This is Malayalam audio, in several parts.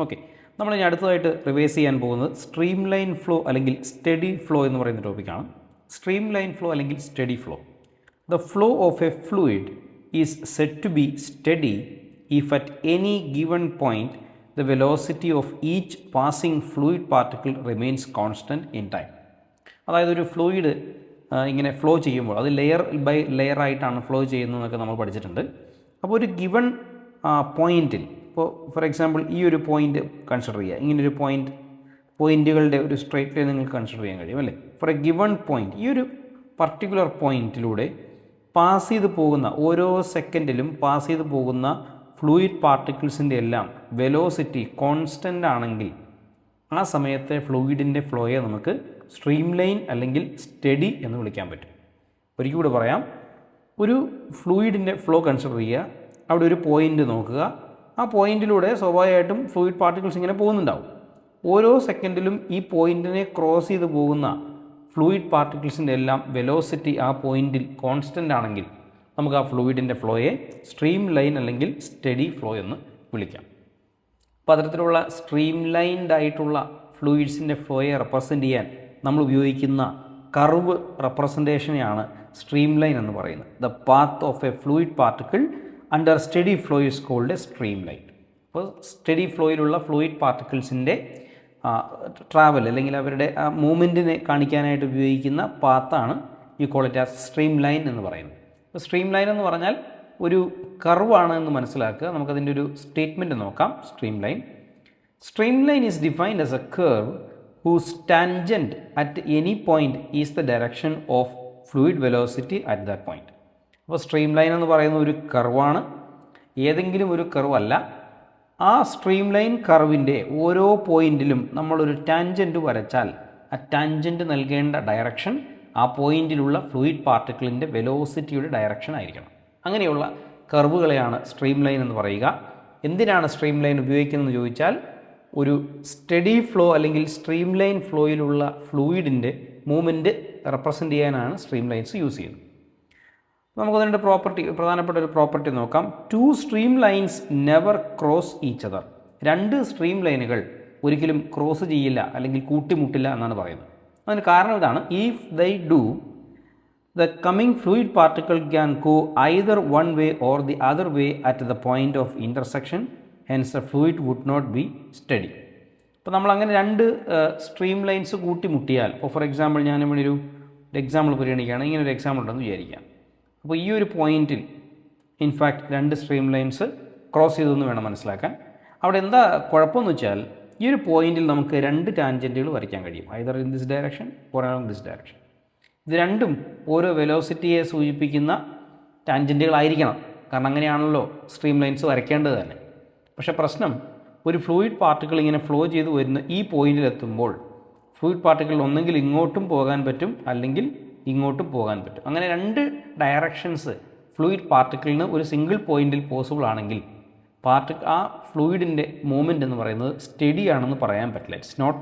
ഓക്കെ, നമ്മൾ ഇനി അടുത്തതായിട്ട് റിവൈസ് ചെയ്യാൻ പോകുന്നത് സ്ട്രീം ലൈൻ ഫ്ലോ അല്ലെങ്കിൽ സ്റ്റഡി ഫ്ലോ എന്ന് പറയുന്ന ടോപ്പിക്കാണ്. സ്ട്രീം ലൈൻ ഫ്ലോ അല്ലെങ്കിൽ steady flow. The flow of a fluid is set to be steady if at any given point the velocity of each passing fluid particle remains constant in time. അതായത് ഒരു ഫ്ലൂയിഡ് ഇങ്ങനെ ഫ്ലോ ചെയ്യുമ്പോൾ അത് ലെയർ ബൈ ലെയർ ആയിട്ടാണ് ഫ്ലോ ചെയ്യുന്നതെന്നൊക്കെ നമ്മൾ പഠിച്ചിട്ടുണ്ട്. അപ്പോൾ ഒരു ഗിവൺ പോയിൻറ്റിൽ, ഇപ്പോൾ ഫോർ എക്സാമ്പിൾ ഈ ഒരു പോയിൻ്റ് കൺസിഡർ ചെയ്യുക, ഇങ്ങനൊരു പോയിൻറ്റുകളുടെ ഒരു സ്ട്രേറ്റ് ലൈൻ നിങ്ങൾക്ക് കൺസിഡർ ചെയ്യാൻ കഴിയും അല്ലേ. ഫോർ എ ഗിവൺ പോയിൻറ്റ്, ഈ ഒരു പർട്ടിക്കുലർ പോയിൻറ്റിലൂടെ പാസ് ചെയ്ത് പോകുന്ന ഓരോ സെക്കൻഡിലും പാസ് ചെയ്ത് പോകുന്ന ഫ്ലൂയിഡ് പാർട്ടിക്കിൾസിൻ്റെ എല്ലാം വെലോസിറ്റി കോൺസ്റ്റൻ്റ് ആണെങ്കിൽ ആ സമയത്തെ ഫ്ലൂയിഡിൻ്റെ ഫ്ലോയെ നമുക്ക് സ്ട്രീം ലൈൻ അല്ലെങ്കിൽ സ്റ്റഡി എന്ന് വിളിക്കാൻ പറ്റും. ഒരിക്കൽ കൂടെ പറയാം, ഒരു ഫ്ലൂയിഡിൻ്റെ ഫ്ലോ കൺസിഡർ ചെയ്യുക, അവിടെ ഒരു പോയിൻ്റ് നോക്കുക, ആ പോയിൻറ്റിലൂടെ സ്വാഭാവികമായിട്ടും ഫ്ലൂയിഡ് പാർട്ടിക്കിൾസ് ഇങ്ങനെ പോകുന്നുണ്ടാവും. ഓരോ സെക്കൻഡിലും ഈ പോയിൻറ്റിനെ ക്രോസ് ചെയ്ത് പോകുന്ന ഫ്ലൂയിഡ് പാർട്ടിക്കിൾസിൻ്റെ എല്ലാം വെലോസിറ്റി ആ പോയിൻറ്റിൽ കോൺസ്റ്റൻ്റ് ആണെങ്കിൽ നമുക്ക് ആ ഫ്ലൂയിഡിൻ്റെ ഫ്ലോയെ സ്ട്രീം ലൈൻ അല്ലെങ്കിൽ സ്റ്റഡി ഫ്ലോ എന്ന് വിളിക്കാം. അപ്പോൾ അത്തരത്തിലുള്ള സ്ട്രീം ലൈൻഡ് ആയിട്ടുള്ള ഫ്ലൂയിഡ്സിൻ്റെ ഫ്ലോയെ റെപ്രസെൻ്റ് ചെയ്യാൻ നമ്മൾ ഉപയോഗിക്കുന്ന കർവ് റെപ്രസെൻറ്റേഷനെയാണ് സ്ട്രീം ലൈൻ എന്ന് പറയുന്നത്. The path of a fluid particle under steady flow is called a streamline. അപ്പോൾ സ്റ്റഡി ഫ്ലോയിലുള്ള ഫ്ലൂയിഡ് പാർട്ടിക്കിൾസിൻ്റെ ട്രാവൽ അല്ലെങ്കിൽ അവരുടെ മൂവ്മെൻറ്റിനെ കാണിക്കാനായിട്ട് ഉപയോഗിക്കുന്ന പാത്താണ് ഈ call it as streamline എന്ന് പറയുന്നത്. അപ്പോൾ സ്ട്രീം ലൈൻ എന്ന് പറഞ്ഞാൽ ഒരു കർവാണ് എന്ന് മനസ്സിലാക്കുക. നമുക്കതിൻ്റെ ഒരു സ്റ്റേറ്റ്മെൻറ്റ് നോക്കാം. Stream line is defined as A curve whose tangent at any point is the direction of fluid velocity at that point. അപ്പോൾ സ്ട്രീം ലൈൻ എന്ന് പറയുന്ന ഒരു കർവാണ്, ഏതെങ്കിലും ഒരു കർവല്ല. ആ സ്ട്രീം ലൈൻ കർവിൻ്റെ ഓരോ പോയിൻറ്റിലും നമ്മളൊരു ടാൻജൻറ്റ് വരച്ചാൽ ആ ടാൻജൻറ്റ് നൽകേണ്ട ഡയറക്ഷൻ ആ പോയിൻറ്റിലുള്ള ഫ്ലൂയിഡ് പാർട്ടിക്കിളിൻ്റെ വെലോസിറ്റിയുടെ ഡയറക്ഷൻ ആയിരിക്കണം. അങ്ങനെയുള്ള കർവുകളെയാണ് സ്ട്രീം ലൈൻ എന്ന് പറയുക. എന്തിനാണ് സ്ട്രീം ലൈൻ ഉപയോഗിക്കുന്നതെന്ന് ചോദിച്ചാൽ, ഒരു സ്റ്റഡി ഫ്ലോ അല്ലെങ്കിൽ സ്ട്രീം ലൈൻ ഫ്ലോയിലുള്ള ഫ്ലൂയിഡിൻ്റെ മൂവ്മെൻറ്റ് റെപ്രസെൻ്റ് ചെയ്യാനാണ് സ്ട്രീം ലൈൻസ് യൂസ് ചെയ്യുന്നത്. നമുക്കതിൻ്റെ പ്രധാനപ്പെട്ട ഒരു പ്രോപ്പർട്ടി നോക്കാം. 2 stream lines never cross each other. 2 stream ലൈനുകൾ ഒരിക്കലും ക്രോസ് ചെയ്യില്ല അല്ലെങ്കിൽ കൂട്ടിമുട്ടില്ല എന്നാണ് പറയുന്നത്. അതിന് കാരണം ഇതാണ്: ഇഫ് ദൈ do, the coming fluid particle can go either one way or the other way at the point of intersection, hence the fluid would not be steady. അപ്പോൾ നമ്മളങ്ങനെ 2 സ്ട്രീം ലൈൻസ് കൂട്ടിമുട്ടിയാൽ, ഇപ്പോൾ ഫോർ എക്സാമ്പിൾ ഞാനിവിടെ ഒരു എക്സാമ്പിൾ പരിഗണിക്കുകയാണ്. ഇങ്ങനൊരു എക്സാമ്പിൾ ഉണ്ടെന്ന് വിചാരിക്കാം. അപ്പോൾ ഈ ഒരു പോയിൻറ്റിൽ ഇൻഫാക്റ്റ് 2 സ്ട്രീം ലൈൻസ് ക്രോസ് ചെയ്തെന്ന് വേണം മനസ്സിലാക്കാൻ. അവിടെ എന്താ കുഴപ്പമെന്ന് വെച്ചാൽ, ഈ ഒരു പോയിൻറ്റിൽ നമുക്ക് 2 ടാൻജൻറ്റുകൾ വരയ്ക്കാൻ കഴിയും, either in this direction or in this direction. ഇത് രണ്ടും ഓരോ വെലോസിറ്റിയെ സൂചിപ്പിക്കുന്ന ടാൻജൻറ്റുകളായിരിക്കണം, കാരണം അങ്ങനെയാണല്ലോ സ്ട്രീം ലൈൻസ് വരയ്ക്കേണ്ടത് തന്നെ. പക്ഷേ പ്രശ്നം, ഒരു ഫ്ലൂയിഡ് പാർട്ടിക്കിൾ ഇങ്ങനെ ഫ്ലോ ചെയ്ത് വരുന്ന ഈ പോയിന്റിലെത്തുമ്പോൾ ഫ്ലൂയിഡ് പാർട്ടിക്കിൾ ഒന്നെങ്കിൽ ഇങ്ങോട്ടും പോകാൻ പറ്റും അല്ലെങ്കിൽ ഇങ്ങോട്ടും പോകാൻ പറ്റും. അങ്ങനെ 2 ഡയറക്ഷൻസ് ഫ്ലൂയിഡ് പാർട്ടിക്കിളിന് ഒരു സിംഗിൾ പോയിന്റിൽ പോസിബിൾ ആണെങ്കിൽ ആ ഫ്ലൂയിഡിൻ്റെ മൂവ്മെൻറ്റ് എന്ന് പറയുന്നത് സ്റ്റഡി ആണെന്ന് പറയാൻ പറ്റില്ല. ഇറ്റ്സ് നോട്ട്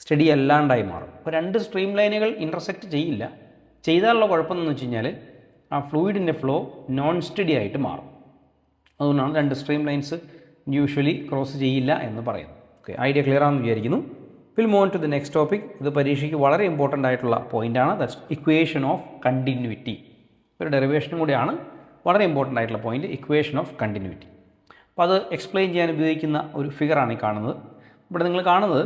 സ്റ്റഡി അല്ലാണ്ടായി മാറും. അപ്പോൾ 2 സ്ട്രീം ലൈനുകൾ ഇൻ്റർസെക്റ്റ് ചെയ്യില്ല. ചെയ്താലുള്ള കുഴപ്പമെന്ന് വെച്ച് കഴിഞ്ഞാൽ ആ ഫ്ലൂയിഡിൻ്റെ ഫ്ലോ നോൺ സ്റ്റഡി ആയിട്ട് മാറും. അതുകൊണ്ടാണ് 2 സ്ട്രീം ലൈൻസ് യൂഷ്വലി ക്രോസ് ചെയ്യില്ല എന്ന് പറയുന്നത്. ഓക്കെ, ഐഡിയ ക്ലിയർ ആണെന്ന് വിചാരിക്കുന്നു. Will move on to the next topic. ഇത് പരീക്ഷയ്ക്ക് വളരെ ഇമ്പോർട്ടൻ്റ് ആയിട്ടുള്ള പോയിൻ്റാണ്. That's equation of continuity. ഒരു ഡെറിവേഷനും കൂടിയാണ് വളരെ ഇമ്പോർട്ടൻ്റ് ആയിട്ടുള്ള പോയിൻ്റ്, ഇക്വേഷൻ ഓഫ് കണ്ടിന്യൂറ്റി. അപ്പോൾ അത് എക്സ്പ്ലെയിൻ ചെയ്യാൻ ഉപയോഗിക്കുന്ന ഒരു ഫിഗറാണ് ഈ കാണുന്നത്. ഇവിടെ നിങ്ങൾ കാണുന്നത്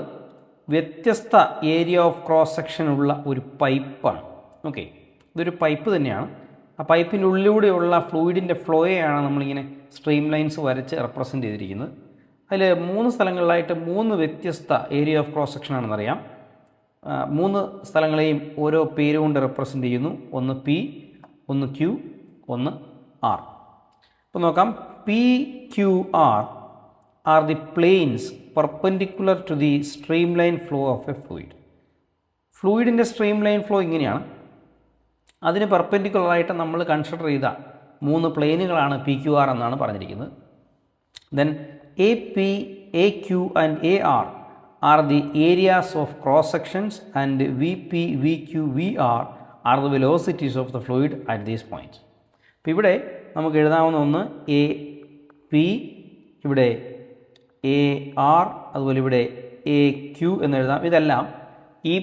വ്യത്യസ്ത ഏരിയ ഓഫ് ക്രോസ് സെക്ഷനുള്ള ഒരു പൈപ്പാണ്. ഓക്കെ, ഇതൊരു പൈപ്പ് തന്നെയാണ്. ആ പൈപ്പിൻ്റെ ഉള്ളിലൂടെയുള്ള ഫ്ലൂയിഡിൻ്റെ ഫ്ലോയെയാണ് നമ്മളിങ്ങനെ സ്ട്രീം ലൈൻസ് വരച്ച് റെപ്രസെൻ്റ് ചെയ്തിരിക്കുന്നത്. അതിൽ 3 സ്ഥലങ്ങളിലായിട്ട് 3 വ്യത്യസ്ത ഏരിയ ഓഫ് ക്രോസ് സെക്ഷൻ ആണെന്നറിയാം. 3 സ്ഥലങ്ങളെയും ഓരോ പേര് കൊണ്ട് റെപ്രസെൻ്റ് ചെയ്യുന്നു. ഒന്ന് P, ഒന്ന് Q, ഒന്ന് R. അപ്പോൾ നോക്കാം. PQR are the planes perpendicular to the streamline flow of a fluid. ഫ്ലൂയിഡിൻ്റെ സ്ട്രീം ലൈൻ ഫ്ലോ ഇങ്ങനെയാണ്. അതിന് പെർപെൻഡിക്കുലറായിട്ട് നമ്മൾ കൺസിഡർ ചെയ്ത 3 പ്ലെയിനുകളാണ് PQR എന്നാണ് പറഞ്ഞിരിക്കുന്നത്. Then AP, AQ and AR are the areas of cross sections and VP, VQ, VR are the velocities of the fluid at these points. അപ്പോൾ ഇവിടെ നമുക്ക് എഴുതാവുന്ന ഒന്ന് AP, ഇവിടെ എ ആർ, അതുപോലെ ഇവിടെ എ ക്യു എന്നെഴുതാം. ഇതെല്ലാം ഈ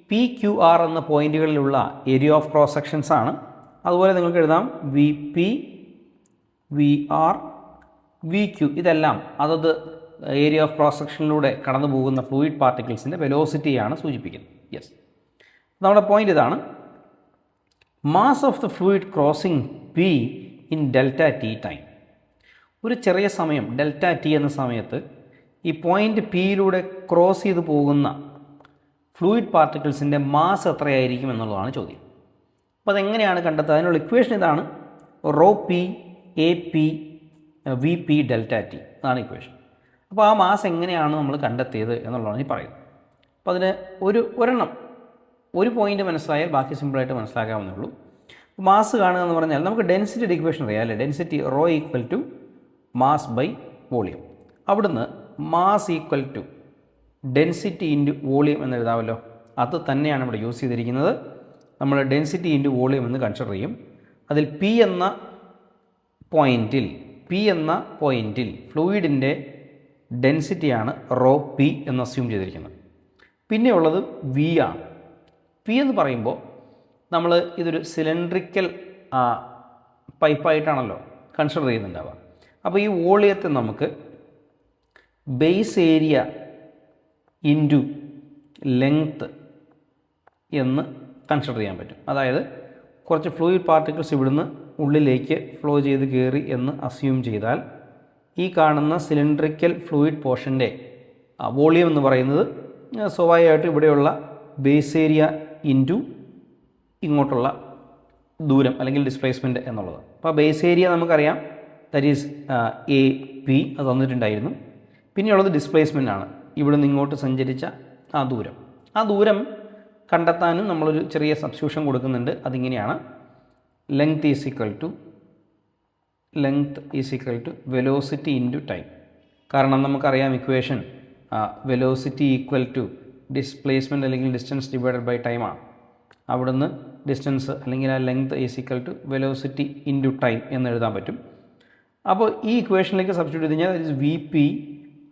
പി ക്യു ആർ എന്ന പോയിന്റുകളിലുള്ള ഏരിയ ഓഫ് ക്രോസ് സെക്ഷൻസ് ആണ്. അതുപോലെ നിങ്ങൾക്ക് എഴുതാം V P, V R, V Q. ഇതെല്ലാം അതത് ഏരിയ ഓഫ് ക്രോസ് സെക്ഷനിലൂടെ കടന്നു പോകുന്ന ഫ്ലൂയിഡ് പാർട്ടിക്കിൾസിൻ്റെ വെലോസിറ്റിയാണ് സൂചിപ്പിക്കുന്നത്. യെസ്, നമ്മുടെ പോയിന്റ് ഇതാണ്. Mass of the fluid crossing P in delta T time. ഒരു ചെറിയ സമയം ഡെൽറ്റ ടി എന്ന സമയത്ത് ഈ പോയിന്റ് പിയിലൂടെ ക്രോസ് ചെയ്ത് പോകുന്ന ഫ്ലൂയിഡ് പാർട്ടിക്കിൾസിൻ്റെ മാസ് എത്രയായിരിക്കും എന്നുള്ളതാണ് ചോദ്യം. അപ്പോൾ അതെങ്ങനെയാണ് കണ്ടെത്തുക? അതിനുള്ള ഇക്വേഷൻ ഇതാണ്. Rho P A P V P delta T, അതാണ് ഇക്വേഷൻ. അപ്പോൾ ആ മാസ് എങ്ങനെയാണ് നമ്മൾ കണ്ടെത്തിയത് എന്നുള്ളതാണ് ഈ പറയുന്നത്. അപ്പോൾ അതിന് ഒരെണ്ണം ഒരു പോയിന്റ് മനസ്സിലായാൽ ബാക്കി സിമ്പിളായിട്ട് മനസ്സിലാക്കാവുന്നേ ഉള്ളൂ. മാസ് കാണുക എന്ന് പറഞ്ഞാൽ നമുക്ക് ഡെൻസിറ്റിയുടെ ഇക്വേഷൻ അറിയാം അല്ലേ? Density rho equal to mass by volume. അവിടുന്ന് mass equal to density into volume എന്ന് എഴുതാമല്ലോ. അത് തന്നെയാണ് ഇവിടെ യൂസ് ചെയ്തിരിക്കുന്നത്. നമ്മൾ ഡെൻസിറ്റി ഇൻറ്റു വോളിയം എന്ന് കൺസിഡർ ചെയ്യും. അതിൽ പി എന്ന പോയിൻറ്റിൽ ഫ്ലൂയിഡിൻ്റെ ഡെൻസിറ്റിയാണ് റോ പി എന്ന് അസ്യൂം ചെയ്തിരിക്കുന്നത്. പിന്നെയുള്ളത് വി ആണ്. പി എന്ന് പറയുമ്പോൾ നമ്മൾ ഇതൊരു സിലിണ്ട്രിക്കൽ പൈപ്പായിട്ടാണല്ലോ കൺസിഡർ ചെയ്യുന്നുണ്ടാവുക. അപ്പോൾ ഈ വോളിയത്തെ നമുക്ക് ബേസ് ഏരിയ ഇൻറ്റു ലെങ്ത്ത് എന്ന് കൺസിഡർ ചെയ്യാൻ പറ്റും. അതായത് കുറച്ച് ഫ്ലൂയിഡ് പാർട്ടിക്കിൾസ് ഇവിടുന്ന് ഉള്ളിലേക്ക് ഫ്ലോ ചെയ്ത് കയറി എന്ന് അസ്യൂം ചെയ്താൽ ഈ കാണുന്ന സിലിണ്ട്രിക്കൽ ഫ്ലൂയിഡ് പോർഷൻ്റെ വോളിയം എന്ന് പറയുന്നത് സ്വാഭാവികമായിട്ടും ഇവിടെയുള്ള ബേസ് ഏരിയ ഇൻറ്റു ഇങ്ങോട്ടുള്ള ദൂരം അല്ലെങ്കിൽ ഡിസ്പ്ലേസ്മെൻറ്റ് എന്നുള്ളത്. അപ്പോൾ ബേസ് ഏരിയ നമുക്കറിയാം, ദാറ്റ് ഈസ് എ പി, അത് തന്നിട്ടുണ്ടായിരുന്നു. പിന്നെയുള്ളത് ഡിസ്പ്ലേസ്മെൻ്റ് ആണ്, ഇവിടെ നിന്ന് ഇങ്ങോട്ട് സഞ്ചരിച്ച ആ ദൂരം. ആ ദൂരം കണ്ടെത്താനും നമ്മളൊരു ചെറിയ സബ്സ്റ്റിറ്റ്യൂഷൻ കൊടുക്കുന്നുണ്ട്. അതിങ്ങനെയാണ്: length is equal to velocity into time. കാരണം നമുക്കറിയാം equation velocity equal to displacement അല്ലെങ്കിൽ ഡിസ്റ്റൻസ് ഡിവൈഡഡ് ബൈ ടൈമാണ്. അവിടുന്ന് ഡിസ്റ്റൻസ് അല്ലെങ്കിൽ ആ length is equal to velocity into time എന്ന് എഴുതാൻ പറ്റും. അപ്പോൾ ഈ ഇക്വേഷനിലേക്ക് സബ്സ്റ്റിറ്റ്യൂട്ട് ചെയ്ത് കഴിഞ്ഞാൽ വി പി,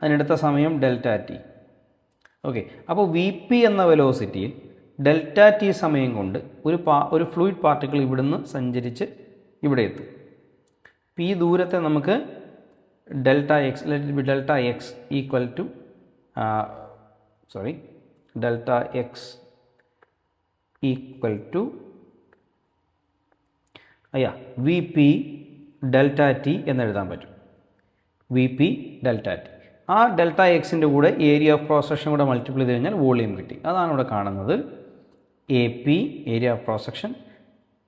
അതിനെടുത്ത സമയം ഡെൽറ്റ ടി. ഓക്കെ, അപ്പോൾ വി പി എന്ന വെലോസിറ്റിയിൽ ഡെൽറ്റ ടി സമയം കൊണ്ട് ഒരു ഫ്ലൂയിഡ് പാർട്ടിക്കിൾ ഇവിടുന്ന് സഞ്ചരിച്ച് ഇവിടെ എത്തും. അപ്പോൾ ഈ ദൂരത്തെ നമുക്ക് delta X equal to delta X equal to V P delta T എന്നെഴുതാൻ പറ്റും. V P delta T. ആ ഡെൽറ്റ എക്സിൻ്റെ കൂടെ ഏരിയ ഓഫ് ക്രോസ് സെക്ഷൻ കൂടെ മൾട്ടിപ്ലൈ ചെയ്ത് കഴിഞ്ഞാൽ വോളിയം കിട്ടി. അതാണ് ഇവിടെ കാണുന്നത്. A P area of cross section,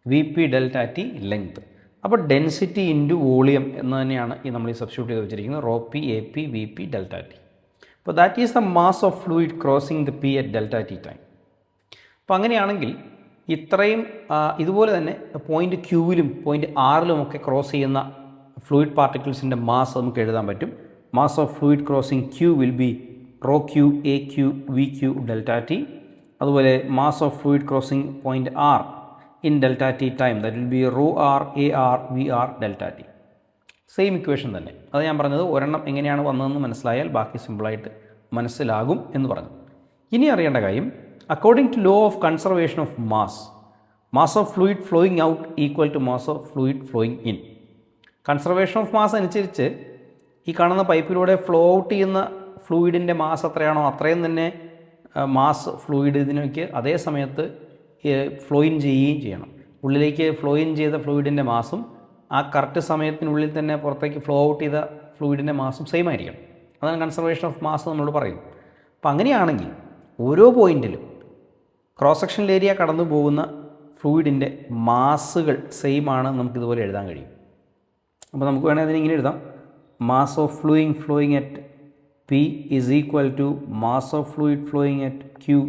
V P delta T length. അപ്പോൾ ഡെൻസിറ്റി ഇൻറ്റു വോളിയം എന്ന് തന്നെയാണ് നമ്മൾ ഈ സബ്സ്റ്റിറ്റ്യൂട്ട് ചെയ്ത് വെച്ചിരിക്കുന്നത്. Rho P A P V P delta T. അപ്പോൾ that is the mass of fluid crossing the P at delta T time. അപ്പോൾ അങ്ങനെയാണെങ്കിൽ ഇത്രയും ഇതുപോലെ തന്നെ പോയിൻ്റ് ക്യൂവിലും പോയിൻ്റ് ആറിലും ഒക്കെ ക്രോസ് ചെയ്യുന്ന ഫ്ലൂയിഡ് പാർട്ടിക്കിൾസിൻ്റെ മാസ് നമുക്ക് എഴുതാൻ പറ്റും. Mass of fluid crossing Q will be rho Q A Q V Q delta T. അതുപോലെ mass of fluid crossing point R in delta T time, that will be rho R A R V R delta T. Same equation തന്നെ. അത് ഞാൻ പറഞ്ഞത് ഒരെണ്ണം എങ്ങനെയാണ് വന്നതെന്ന് മനസ്സിലായാൽ ബാക്കി സിമ്പിളായിട്ട് മനസ്സിലാകും എന്ന് പറഞ്ഞു. ഇനി അറിയേണ്ട കാര്യം, according to law of conservation of mass of fluid flowing out equal to mass of fluid flowing in. Conservation of mass അനുസരിച്ച് ഈ കാണുന്ന പൈപ്പിലൂടെ ഫ്ലോ ഔട്ട് ചെയ്യുന്ന ഫ്ലൂയിഡിൻ്റെ മാസ് എത്രയാണോ അത്രയും തന്നെ മാസ് ഫ്ലൂയിഡ് ഇതിനേക്ക് അതേ സമയത്ത് ഫ്ലോ ഇൻ ചെയ്യുകയും ചെയ്യണം. ഉള്ളിലേക്ക് ഫ്ലോ ഇൻ ചെയ്ത ഫ്ലൂയിഡിൻ്റെ മാസും ആ കറക്റ്റ് സമയത്തിനുള്ളിൽ തന്നെ പുറത്തേക്ക് ഫ്ലോ ഔട്ട് ചെയ്ത ഫ്ലൂയിഡിൻ്റെ മാസും സെയിം ആയിരിക്കണം. അതാണ് കൺസർവേഷൻ ഓഫ് മാസ് നമ്മൾ പറയുന്നത്. അപ്പോൾ അങ്ങനെയാണെങ്കിൽ ഓരോ പോയിൻറ്റിലും ക്രോസ് സെക്ഷണൽ ഏരിയ കടന്നു പോകുന്ന ഫ്ലൂയിഡിൻ്റെ മാസുകൾ സെയിം ആണ് നമുക്കിതുപോലെ എഴുതാൻ കഴിയും. അപ്പോൾ നമുക്ക് വേണമെങ്കിൽ അതിനിങ്ങനെ എഴുതാം: mass of flowing at P is equal to mass of fluid flowing at Q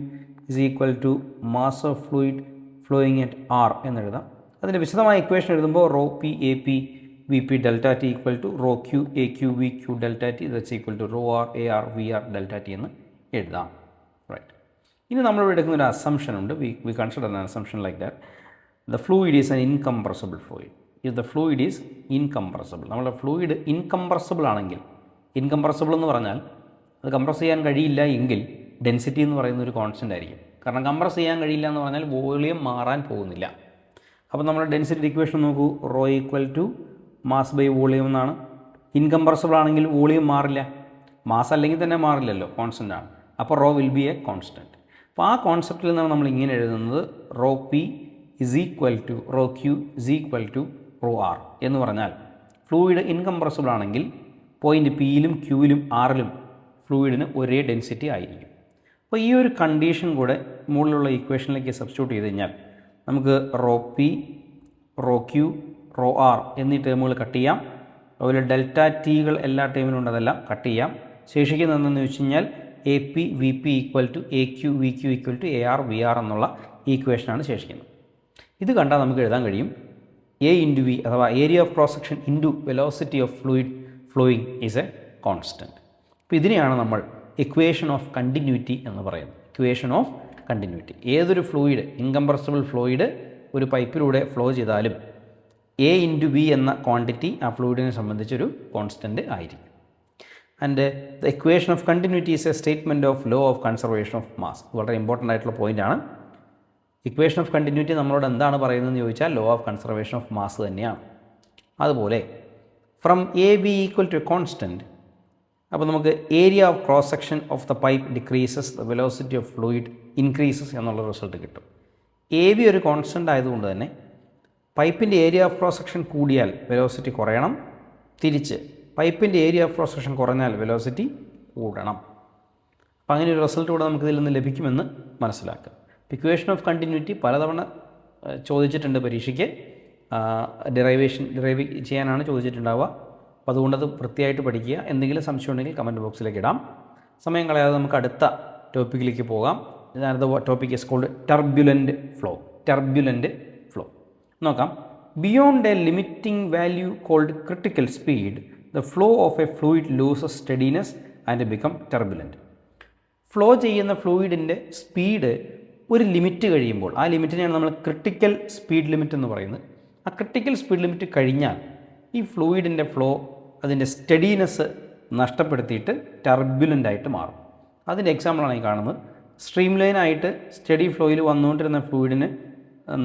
is equal to mass of fluid flowing at R എന്നെഴുതാം. അതിൻ്റെ വിശദമായ ഇക്വേഷൻ എഴുതുമ്പോൾ rho P A P V P delta T equal to rho Q A Q V Q delta T that's equal to rho R A R V R delta T എന്ന് എഴുതാം. റൈറ്റ്. ഇനി നമ്മളിവിടെ എടുക്കുന്ന ഒരു അസംഷൻ ഉണ്ട്. We consider an assumption like that the fluid is an incompressible fluid. If the fluid is incompressible, നമ്മുടെ ഫ്ലൂയിഡ് ഇൻകംപ്രസിബിൾ ആണെങ്കിൽ ഇൻകംപ്രസിബിൾ എന്ന് പറഞ്ഞാൽ അത് കംപ്രസ് ചെയ്യാൻ കഴിയില്ല എങ്കിൽ ഡെൻസിറ്റി എന്ന് പറയുന്ന ഒരു കോൺസ്റ്റൻ്റ് ആയിരിക്കും. കാരണം കംപ്രസ് ചെയ്യാൻ കഴിയില്ല എന്ന് പറഞ്ഞാൽ വോളിയം മാറാൻ പോകുന്നില്ല. അപ്പോൾ നമ്മൾ ഡെൻസിറ്റി ഇക്വേഷൻ നോക്കൂ, rho equal to mass by volume എന്നാണ്. ഇൻകംപ്രസിബിൾ ആണെങ്കിൽ വോളിയം മാറില്ല, മാസ് അല്ലെങ്കിൽ തന്നെ മാറില്ലല്ലോ, കോൺസ്റ്റൻ്റ് ആണ്. അപ്പോൾ rho will be a constant. അപ്പോൾ ആ കോൺസെപ്റ്റിൽ നിന്നാണ് നമ്മൾ ഇങ്ങനെ എഴുതുന്നത്, rho P is equal to rho Q is equal to rho R എന്ന് പറഞ്ഞാൽ ഫ്ലൂയിഡ് ഇൻകംപ്രസിബിൾ ആണെങ്കിൽ പോയിൻ്റ് പിയിലും ക്യൂവിലും ആറിലും ഫ്ലൂയിഡിന് ഒരേ ഡെൻസിറ്റി ആയിരിക്കും. അപ്പോൾ ഈ ഒരു കണ്ടീഷൻ കൂടെ മുകളിലുള്ള ഇക്വേഷനിലേക്ക് സബ്സ്റ്റിറ്റ്യൂട്ട് ചെയ്ത് കഴിഞ്ഞാൽ നമുക്ക് rho P, rho Q, rho R എന്നീ ടേമുകൾ കട്ട് ചെയ്യാം. അതുപോലെ ഡെൽറ്റ ടികൾ എല്ലാ ടേമിലും ഉണ്ട്, അതെല്ലാം കട്ട് ചെയ്യാം. ശേഷിക്കുന്നത് എന്താണെന്ന് വെച്ച് കഴിഞ്ഞാൽ A P V P equal to A Q V Q equal to A R V R എന്നുള്ള ഈക്വേഷനാണ് ശേഷിക്കുന്നത്. ഇത് കണ്ടാൽ നമുക്ക് എഴുതാൻ കഴിയും എ ഇൻറ്റു വി അഥവാ area of cross section into velocity of fluid flowing is a constant. അപ്പോൾ ഇതിനെയാണ് നമ്മൾ ഇക്വേഷൻ ഓഫ് കണ്ടിന്യൂറ്റി എന്ന് പറയുന്നത്. Equation of continuity. ഏതൊരു ഫ്ലൂയിഡ്, ഇൻകംപ്രസിബിൾ ഫ്ലൂയിഡ് ഒരു പൈപ്പിലൂടെ ഫ്ലോ ചെയ്താലും എ ഇൻറ്റു ബി എന്ന ക്വാണ്ടിറ്റി ആ ഫ്ലൂയിഡിനെ സംബന്ധിച്ചൊരു കോൺസ്റ്റൻറ്റ് ആയിരിക്കും. And the equation of continuity is a statement of law of conservation of mass. വളരെ ഇമ്പോർട്ടൻ്റ് ആയിട്ടുള്ള പോയിൻ്റാണ്. ഇക്വേഷൻ ഓഫ് കണ്ടിന്യൂറ്റി നമ്മളോട് എന്താണ് പറയുന്നതെന്ന് ചോദിച്ചാൽ law of conservation of mass തന്നെയാണ്. അതുപോലെ from A B equal to a constant, അപ്പോൾ നമുക്ക് area of cross section of the pipe decreases, the velocity of fluid increases എന്നുള്ള റിസൾട്ട് കിട്ടും. എ ബി ഒരു കോൺസ്റ്റൻ്റ് ആയതുകൊണ്ട് തന്നെ പൈപ്പിൻ്റെ ഏരിയ ഓഫ് ക്രോസ് സെക്ഷൻ കൂടിയാൽ വെലോസിറ്റി കുറയണം, തിരിച്ച് പൈപ്പിൻ്റെ ഏരിയ ഓഫ് ക്രോസ് സെക്ഷൻ കുറഞ്ഞാൽ വെലോസിറ്റി കൂടണം. അപ്പോൾ അങ്ങനെ ഒരു റിസൾട്ട് കൂടെ നമുക്കിതിൽ നിന്ന് ലഭിക്കുമെന്ന് മനസ്സിലാക്കുക. ഇക്വേഷൻ ഓഫ് കണ്ടിന്യൂറ്റി പലതവണ ചോദിച്ചിട്ടുണ്ട് പരീക്ഷയ്ക്ക്. ഡെറൈവ് ചെയ്യാനാണ് ചോദിച്ചിട്ടുണ്ടാവുക. അപ്പോൾ അതുകൊണ്ടത് വൃത്തിയായിട്ട് പഠിക്കുക. എന്തെങ്കിലും സംശയം ഉണ്ടെങ്കിൽ കമൻറ്റ് ബോക്സിലേക്ക് ഇടാം. സമയം കളയാതെ നമുക്ക് അടുത്ത ടോപ്പിക്കിലേക്ക് പോകാം. ഇതാണ് topic is called turbulent flow. Turbulent flow നോക്കാം. Beyond a limiting value called critical speed, the flow of a fluid loses steadiness and become turbulent. Flow ചെയ്യുന്ന ഫ്ലൂയിഡിൻ്റെ സ്പീഡ് ഒരു ലിമിറ്റ് കഴിയുമ്പോൾ, ആ ലിമിറ്റിനെയാണ് നമ്മൾ ക്രിട്ടിക്കൽ സ്പീഡ് ലിമിറ്റ് എന്ന് പറയുന്നത്. ആ ക്രിട്ടിക്കൽ സ്പീഡ് ലിമിറ്റ് കഴിഞ്ഞാൽ ഈ ഫ്ലൂയിഡിൻ്റെ ഫ്ലോ അതിൻ്റെ സ്റ്റഡിനെസ് നഷ്ടപ്പെടുത്തിയിട്ട് ടർബുലൻ്റ് ആയിട്ട് മാറും. അതിൻ്റെ എക്സാമ്പിളാണ് ഈ കാണുന്നത്. സ്ട്രീം ലൈനായിട്ട് സ്റ്റഡി ഫ്ലോയിൽ വന്നുകൊണ്ടിരുന്ന ഫ്ലൂയിഡിന്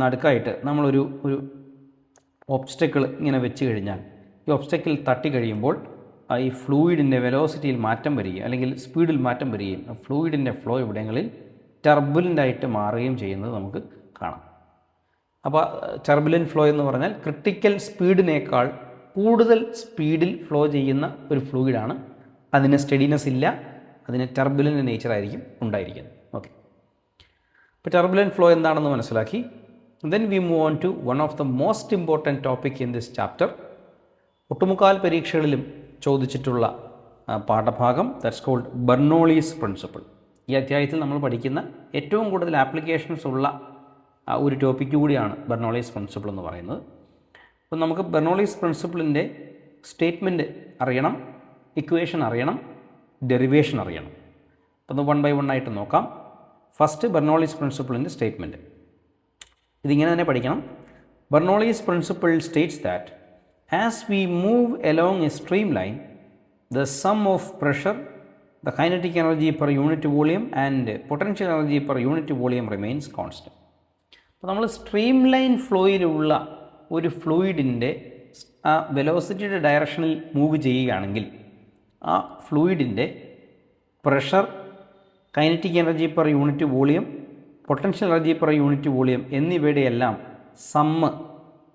നടുക്കായിട്ട് നമ്മളൊരു ഒബ്സ്റ്റക്കിൾ ഇങ്ങനെ വെച്ച് കഴിഞ്ഞാൽ ഈ ഒബ്സ്റ്റക്കിൾ തട്ടി കഴിയുമ്പോൾ ഈ ഫ്ലൂയിഡിൻ്റെ വെലോസിറ്റിയിൽ മാറ്റം വരികയും അല്ലെങ്കിൽ സ്പീഡിൽ മാറ്റം വരികയും ഫ്ലൂയിഡിൻ്റെ ഫ്ലോ ഇവിടങ്ങളിൽ ടർബുലൻ്റായിട്ട് മാറുകയും ചെയ്യുന്നത് നമുക്ക് കാണാം. അപ്പോൾ ടർബുലൻറ്റ് ഫ്ലോ എന്ന് പറഞ്ഞാൽ ക്രിട്ടിക്കൽ സ്പീഡിനേക്കാൾ കൂടുതൽ സ്പീഡിൽ ഫ്ലോ ചെയ്യുന്ന ഒരു ഫ്ലൂയിഡാണ്. അതിന് സ്റ്റഡിനെസ് ഇല്ല, അതിന് ടർബുലൻ്റ് നേച്ചറായിരിക്കും ഉണ്ടായിരിക്കുന്നത്. ഓക്കെ, ഇപ്പോൾ ടർബുലൻറ്റ് ഫ്ലോ എന്താണെന്ന് മനസ്സിലാക്കി. Then we move on to one of the most important topic in this chapter. ഒട്ടുമുക്കാൽ പരീക്ഷകളിലും ചോദിച്ചിട്ടുള്ള പാഠഭാഗം, ദാറ്റ്സ് കോൾഡ് ബെർണോളീസ് പ്രിൻസിപ്പിൾ. ഈ അധ്യായത്തിൽ നമ്മൾ പഠിക്കുന്ന ഏറ്റവും കൂടുതൽ ആപ്ലിക്കേഷൻസ് ഉള്ള ഒരു ടോപ്പിക്ക് കൂടിയാണ് ബെർണോളീസ് പ്രിൻസിപ്പിൾ എന്ന് പറയുന്നത്. അപ്പോൾ നമുക്ക് ബെർണോളീസ് പ്രിൻസിപ്പിളിൻ്റെ സ്റ്റേറ്റ്മെൻറ്റ് അറിയണം, ഇക്വേഷൻ അറിയണം, ഡെറിവേഷൻ അറിയണം. അപ്പോൾ വൺ ബൈ വൺ ആയിട്ട് നോക്കാം. ഫസ്റ്റ് ബെർണോളീസ് പ്രിൻസിപ്പിളിൻ്റെ സ്റ്റേറ്റ്മെൻറ്റ്. ഇതിങ്ങനെ തന്നെ പഠിക്കണം. Bernoulli's principle states that as we move along a streamline, the sum of pressure, the kinetic energy per unit volume and potential energy per unit volume remains constant. അപ്പോൾ നമ്മൾ സ്ട്രീം ലൈൻ ഫ്ലോയിലുള്ള ഒരു ഫ്ലൂയിഡിൻ്റെ ആ വെലോസിറ്റിയുടെ ഡയറക്ഷനിൽ മൂവ് ചെയ്യുകയാണെങ്കിൽ ആ ഫ്ലൂയിഡിൻ്റെ pressure, kinetic energy per unit volume, potential energy per unit volume എന്നിവയുടെ എല്ലാം സമ്മ്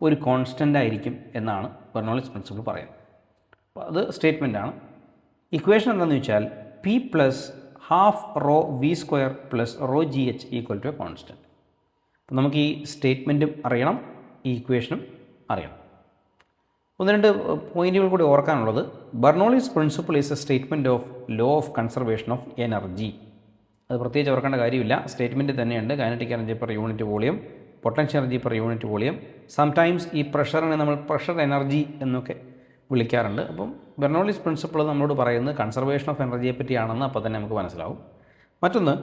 ഒരു കോൺസ്റ്റൻ്റ് ആയിരിക്കും എന്നാണ് ബെർണോളിസ് പ്രിൻസിപ്പിൾ പറയുന്നത്. അപ്പോൾ അത് സ്റ്റേറ്റ്മെൻറ്റാണ്. ഇക്വേഷൻ എന്താണെന്ന് വെച്ചാൽ P plus half rho V square plus rho G H equal to a constant. അപ്പോൾ നമുക്ക് ഈ സ്റ്റേറ്റ്മെൻറ്റും അറിയണം, ഈ ഇക്വേഷനും അറിയണം. ഒന്ന് രണ്ട് പോയിൻറ്റുകൾ കൂടി ഓർക്കാനുള്ളത്, Bernoulli's principle is a statement of law of conservation of energy. അത് പ്രത്യേകിച്ച് ഓർക്കേണ്ട കാര്യമില്ല, സ്റ്റേറ്റ്മെൻറ്റ് തന്നെയുണ്ട്. Kinetic energy per unit volume, potential energy per unit volume. Sometimes ഈ പ്രഷറിനെ നമ്മൾ പ്രഷർ എനർജി എന്നൊക്കെ വിളിക്കാറുണ്ട്. അപ്പം ബെർണോളിസ് പ്രിൻസിപ്പിൾ നമ്മളോട് പറയുന്നത് കൺസർവേഷൻ ഓഫ് എനർജിയെ പറ്റിയാണെന്ന് അപ്പോൾ തന്നെ നമുക്ക് മനസ്സിലാവും. മറ്റൊന്ന്,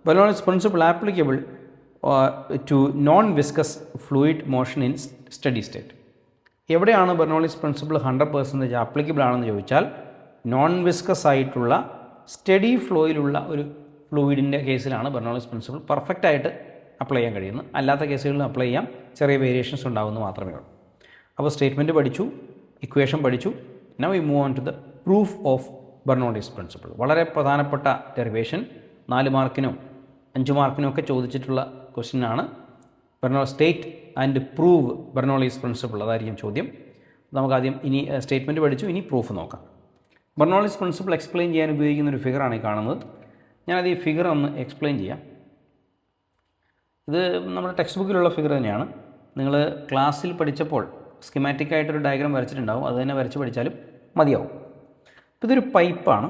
Bernoulli's principle applicable to non viscous fluid motion in steady state. എവിടെയാണ് ബെർണോളിസ് പ്രിൻസിപ്പിൾ 100% ആപ്ലിക്കബിൾ ആണെന്ന് ചോദിച്ചാൽ നോൺ വിസ്കസ് ആയിട്ടുള്ള സ്റ്റഡി ഫ്ലോയിലുള്ള ഒരു ഫ്ലൂയിഡിൻ്റെ കേസിലാണ് ബെർണോളിസ് പ്രിൻസിപ്പിൾ പെർഫെക്റ്റ് ആയിട്ട് അപ്ലൈ ചെയ്യാൻ കഴിയുന്നത്. അല്ലാത്ത കേസുകളിൽ അപ്ലൈ ചെയ്യാം, ചെറിയ വേരിയേഷൻസ് ഉണ്ടാകുന്നത് മാത്രമേ ഉള്ളൂ. അപ്പോൾ സ്റ്റേറ്റ്മെൻറ്റ് പഠിച്ചു, ഇക്വേഷൻ പഠിച്ചു. Now we move on to the proof of Bernoulli's principle. വളരെ പ്രധാനപ്പെട്ട ഡെറിവേഷൻ, 4 മാർക്കിനും 5 മാർക്കിനും ഒക്കെ ചോദിച്ചിട്ടുള്ള ക്വസ്റ്റ്യനാണ്. State and prove Bernoulli's principle, അതായിരിക്കും ചോദ്യം. നമുക്കാദ്യം ഇനി സ്റ്റേറ്റ്മെൻറ്റ് പഠിച്ചു, ഇനി പ്രൂഫ് നോക്കാം. ബെർണോളിസ് പ്രിൻസിപ്പിൾ എക്സ്പ്ലെയിൻ ചെയ്യാൻ ഉപയോഗിക്കുന്ന ഒരു ഫിഗറാണ് ഈ കാണുന്നത്. ഞാനത് ഈ ഫിഗർ ഒന്ന് എക്സ്പ്ലെയിൻ ചെയ്യാം. ഇത് നമ്മുടെ ടെക്സ്റ്റ് ബുക്കിലുള്ള ഫിഗർ തന്നെയാണ്. നിങ്ങൾ ക്ലാസ്സിൽ പഠിച്ചപ്പോൾ സ്കിമാറ്റിക് ആയിട്ടൊരു ഡയഗ്രാം വരച്ചിട്ടുണ്ടാവും, അത് തന്നെ വരച്ച് പഠിച്ചാലും മതിയാവും. അപ്പോൾ ഇതൊരു പൈപ്പാണ്.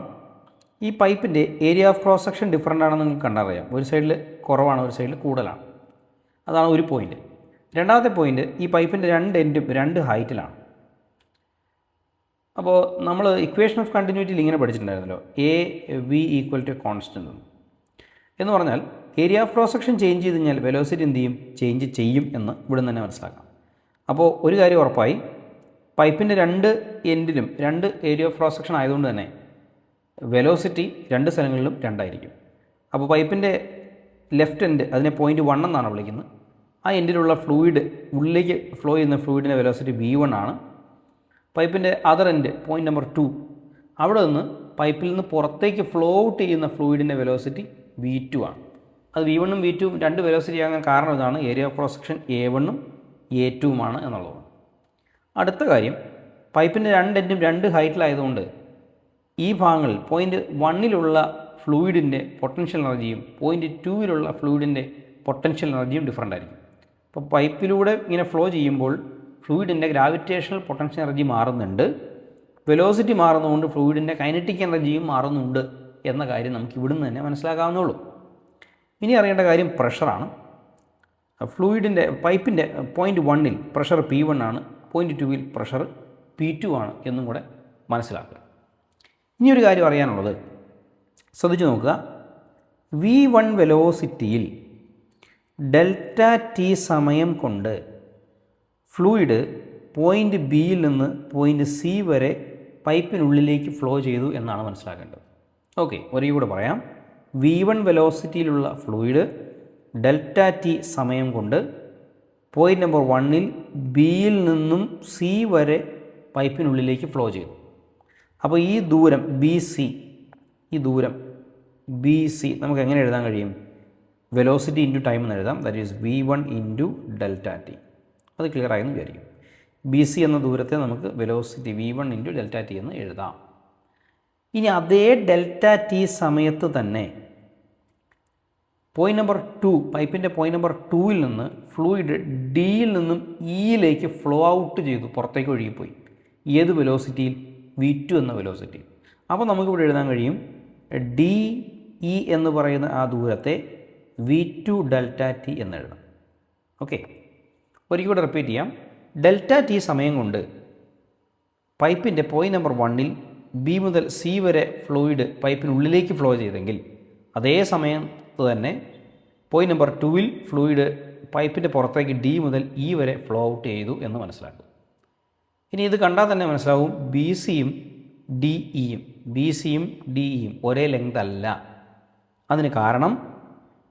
ഈ പൈപ്പിൻ്റെ area of cross section different ആണെന്ന് നിങ്ങൾക്ക് കണ്ടറിയാം. ഒരു സൈഡിൽ കുറവാണ്, ഒരു സൈഡിൽ കൂടുതലാണ്. അതാണ് ഒരു പോയിൻ്റ്. രണ്ടാമത്തെ പോയിൻ്റ്, ഈ പൈപ്പിൻ്റെ 2 എൻഡും 2 ഹൈറ്റിലാണ്. അപ്പോൾ നമ്മൾ ഇക്വേഷൻ ഓഫ് കണ്ടിന്യൂറ്റിയിൽ ഇങ്ങനെ പഠിച്ചിട്ടുണ്ടായിരുന്നല്ലോ, A V equal to constant എന്ന് പറഞ്ഞാൽ area of cross section change ചെയ്ത് കഴിഞ്ഞാൽ വെലോസിറ്റി എന്ത് ചെയ്യും, ചേഞ്ച് ചെയ്യും എന്ന് ഇവിടെ നിന്ന് തന്നെ മനസ്സിലാക്കാം. അപ്പോൾ ഒരു കാര്യം ഉറപ്പായി, പൈപ്പിൻ്റെ 2 എൻഡിലും 2 ഏരിയ ഓഫ് ക്രോസ് സെക്ഷൻ ആയതുകൊണ്ട് തന്നെ വെലോസിറ്റി 2 സ്ഥലങ്ങളിലും 2 ആയിരിക്കും. അപ്പോൾ പൈപ്പിൻ്റെ ലെഫ്റ്റ് എൻഡ്, അതിനെ പോയിൻ്റ് 1 എന്നാണ് വിളിക്കുന്നത്. ആ എൻഡിലുള്ള ഫ്ലൂയിഡ്, ഉള്ളിലേക്ക് ഫ്ലോ ചെയ്യുന്ന ഫ്ലൂയിഡിൻ്റെ വെലോസിറ്റി V1 ആണ്. പൈപ്പിൻ്റെ അതർ എൻഡ് പോയിൻ്റ് നമ്പർ 2, അവിടെ നിന്ന് പൈപ്പിൽ നിന്ന് പുറത്തേക്ക് ഫ്ലോ ഔട്ട് ചെയ്യുന്ന ഫ്ലൂയിഡിൻ്റെ വെലോസിറ്റി V2 ആണ്. അത് V1ഉം V2ഉം 2 വെലോസിറ്റി ആകാൻ കാരണം ഇതാണ്, ഏരിയ ഓഫ് ക്രോസ് സെക്ഷൻ A1ഉം A2ഉമാണ് എന്നുള്ളതാണ്. അടുത്ത കാര്യം, പൈപ്പിൻ്റെ 2 എൻഡും 2 ഹൈറ്റിലായതുകൊണ്ട് ഈ ഭാഗങ്ങളിൽ പോയിൻ്റ് 1ലുള്ള ഫ്ലൂയിഡിൻ്റെ പൊട്ടൻഷ്യൽ എനർജിയും പോയിൻ്റ് 2ലുള്ള ഫ്ലൂയിഡിൻ്റെ പൊട്ടൻഷ്യൽ എനർജിയും ഡിഫറൻ്റ് ആയിരിക്കും. അപ്പോൾ പൈപ്പിലൂടെ ഇങ്ങനെ ഫ്ലോ ചെയ്യുമ്പോൾ ഫ്ലൂയിഡിൻ്റെ ഗ്രാവിറ്റേഷണൽ പൊട്ടൻഷ്യൽ എനർജി മാറുന്നുണ്ട്, വെലോസിറ്റി മാറുന്നതുകൊണ്ട് ഫ്ലൂയിഡിൻ്റെ കൈനറ്റിക് എനർജിയും മാറുന്നുണ്ട് എന്ന കാര്യം നമുക്ക് ഇവിടുന്ന് തന്നെ മനസ്സിലാക്കാവുന്നുള്ളൂ. ഇനി അറിയേണ്ട കാര്യം പ്രഷറാണ്. ഫ്ലൂയിഡിൻ്റെ പൈപ്പിൻ്റെ പോയിൻ്റ് 1ൽ പ്രഷർ P1 ആണ്, പോയിൻ്റ് 2ൽ പ്രഷർ P2 ആണ് എന്നും കൂടെ മനസ്സിലാക്കുക. ഇനിയൊരു കാര്യം അറിയാനുള്ളത്, ശ്രദ്ധിച്ചു നോക്കുക. V1 വെലോസിറ്റിയിൽ ഡെൽറ്റ ടി സമയം കൊണ്ട് ഫ്ലൂയിഡ് പോയിൻ്റ് ബിയിൽ നിന്ന് പോയിൻ്റ് സി വരെ പൈപ്പിനുള്ളിലേക്ക് ഫ്ലോ ചെയ്തു എന്നാണ് മനസ്സിലാക്കേണ്ടത്. ഓക്കെ, ഒരേ കൂടെ പറയാം. V1 വെലോസിറ്റിയിലുള്ള ഫ്ലൂയിഡ് ഡെൽറ്റ ടി സമയം കൊണ്ട് പോയിൻ്റ് നമ്പർ 1ൽ ബിയിൽ നിന്നും സി വരെ പൈപ്പിനുള്ളിലേക്ക് ഫ്ലോ ചെയ്തു. അപ്പോൾ ഈ ദൂരം ഈ ദൂരം ബി സി നമുക്ക് എങ്ങനെ എഴുതാൻ കഴിയും? വെലോസിറ്റി ഇൻറ്റു ടൈം എന്ന് എഴുതാം. That is V1 into delta T. അത് ക്ലിയർ ആയെന്ന് വിചാരിക്കും. ബി സി എന്ന ദൂരത്തെ നമുക്ക് velocity V1 into delta T എന്ന് എഴുതാം. ഇനി അതേ ഡെൽറ്റ ടി സമയത്ത് തന്നെ പോയിൻ്റ് നമ്പർ 2, പൈപ്പിൻ്റെ പോയിൻ്റ് നമ്പർ 2ൽ നിന്ന് ഫ്ലൂയിഡ് ഡിയിൽ നിന്നും ഇയിലേക്ക് ഫ്ലോ ഔട്ട് ചെയ്തു, പുറത്തേക്ക് ഒഴുകിപ്പോയി. ഏത് വെലോസിറ്റിയിൽ? V2 എന്ന വെലോസിറ്റി. അപ്പോൾ നമുക്കിവിടെ എഴുതാൻ കഴിയും ഡി ഇ എന്ന് പറയുന്ന ആ ദൂരത്തെ V2 ഡെൽറ്റ ടി എന്ന് എഴുതാം. ഓക്കെ, ഒരിക്കൽ കൂടെ റിപ്പീറ്റ് ചെയ്യാം. ഡെൽറ്റ ടി സമയം കൊണ്ട് പൈപ്പിൻ്റെ പോയിൻ്റ് നമ്പർ 1ൽ ബി മുതൽ സി വരെ ഫ്ലൂയിഡ് പൈപ്പിനുള്ളിലേക്ക് ഫ്ലോ ചെയ്തെങ്കിൽ അതേ സമയത്ത് തന്നെ പോയിൻ്റ് നമ്പർ 2ൽ ഫ്ലൂയിഡ് പൈപ്പിൻ്റെ പുറത്തേക്ക് ഡി മുതൽ ഇ വരെ ഫ്ലോ ഔട്ട് ചെയ്തു എന്ന് മനസ്സിലാക്കും. ഇനി ഇത് കണ്ടാൽ തന്നെ മനസ്സിലാവും ബി സിയും ഡി ഇയും ഒരേ ലെങ്ത് അല്ല. അതിന് കാരണം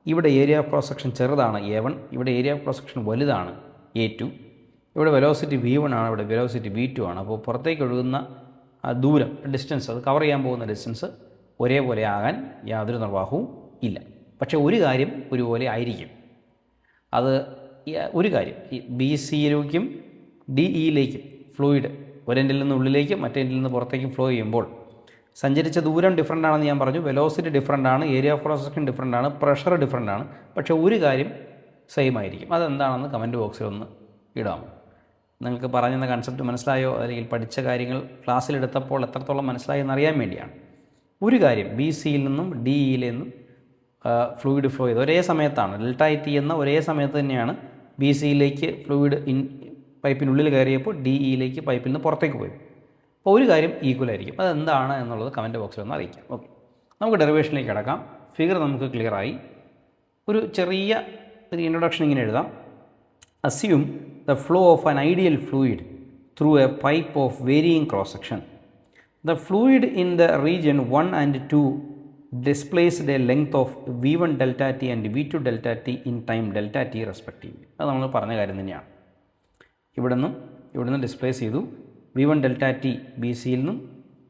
ഇവിടെ ഏരിയ ഓഫ് ക്രോസ് സെക്ഷൻ ചെറുതാണ് A1, ഇവിടെ ഏരിയ ഓഫ് ക്രോസ് സെക്ഷൻ വലുതാണ് A2. ഇവിടെ വെലോസിറ്റി V1 ആണ്, ഇവിടെ വെലോസിറ്റി V2 ആണ്. അപ്പോൾ പുറത്തേക്ക് ഒഴുകുന്ന ദൂരം, ഡിസ്റ്റൻസ്, അത് കവർ ചെയ്യാൻ പോകുന്ന ഡിസ്റ്റൻസ് ഒരേപോലെ ആകാൻ യാതൊരു നിർവാഹവും ഇല്ല. പക്ഷേ ഒരു കാര്യം ഒരുപോലെ ആയിരിക്കും. അത് ഒരു കാര്യം, ഈ ബി സിയിലേക്കും ഡി ഇയിലേക്കും ഫ്ലൂയിഡ് ഒരെൻഡിൽ നിന്ന് ഉള്ളിലേക്കും മറ്റേ എൻഡിൽ നിന്ന് പുറത്തേക്കും ഫ്ലോ ചെയ്യുമ്പോൾ സഞ്ചരിച്ച ദൂരം ഡിഫറൻ്റ് ആണെന്ന് ഞാൻ പറഞ്ഞു, വെലോസിറ്റി ഡിഫറൻ്റ് ആണ്, area of cross section different ആണ്, പ്രഷർ ഡിഫറൻ്റ് ആണ്. പക്ഷേ ഒരു കാര്യം സെയിം ആയിരിക്കും. അതെന്താണെന്ന് കമൻറ്റ് ബോക്സിൽ ഒന്ന് ഇടാമോ? നിങ്ങൾക്ക് പറഞ്ഞെന്ന കൺസെപ്റ്റ് മനസ്സിലായോ, അല്ലെങ്കിൽ പഠിച്ച കാര്യങ്ങൾ ക്ലാസ്സിലെടുത്തപ്പോൾ എത്രത്തോളം മനസ്സിലായി എന്നറിയാൻ വേണ്ടിയാണ്. ഒരു കാര്യം, ബി സിയിൽ നിന്നും ഡി ഇയിൽ നിന്നും ഫ്ലൂയിഡ് ഫ്ലോ ചെയ്ത് ഒരേ സമയത്താണ്, ഡെൽറ്റ ടി എന്ന ഒരേ സമയത്ത് തന്നെയാണ് ബി സിയിലേക്ക് ഫ്ലൂയിഡ് പൈപ്പിനുള്ളിൽ കയറിയപ്പോൾ ഡി ഇയിലേക്ക് പൈപ്പിൽ നിന്ന് പുറത്തേക്ക് പോയി. അപ്പോൾ ഒരു കാര്യം ഈക്വൽ ആയിരിക്കും. അതെന്താണ് എന്നുള്ളത് കമൻറ്റ് ബോക്സിൽ ഒന്ന് അറിയിക്കാം. ഓക്കെ, നമുക്ക് ഡെറിവേഷനിലേക്ക് കിടക്കാം. ഫിഗർ നമുക്ക് ക്ലിയർ ആയി. ഒരു ചെറിയ ഒരു ഇൻട്രൊഡക്ഷൻ ഇങ്ങനെ എഴുതാം. Assume the flow of an ideal fluid through A pipe off varying cross section. The fluid in the region 1 and 2 displaced a length of v1 delta t and v2 delta t in time delta t respectively. അത് നമ്മൾ പറഞ്ഞ കാര്യം തന്നെയാണ്. ഇവിടുന്ന് ഡിസ്പ്ലേസ് ചെയ്തു. v1 ഡെൽറ്റ ടി ബി സിയിൽ നിന്നും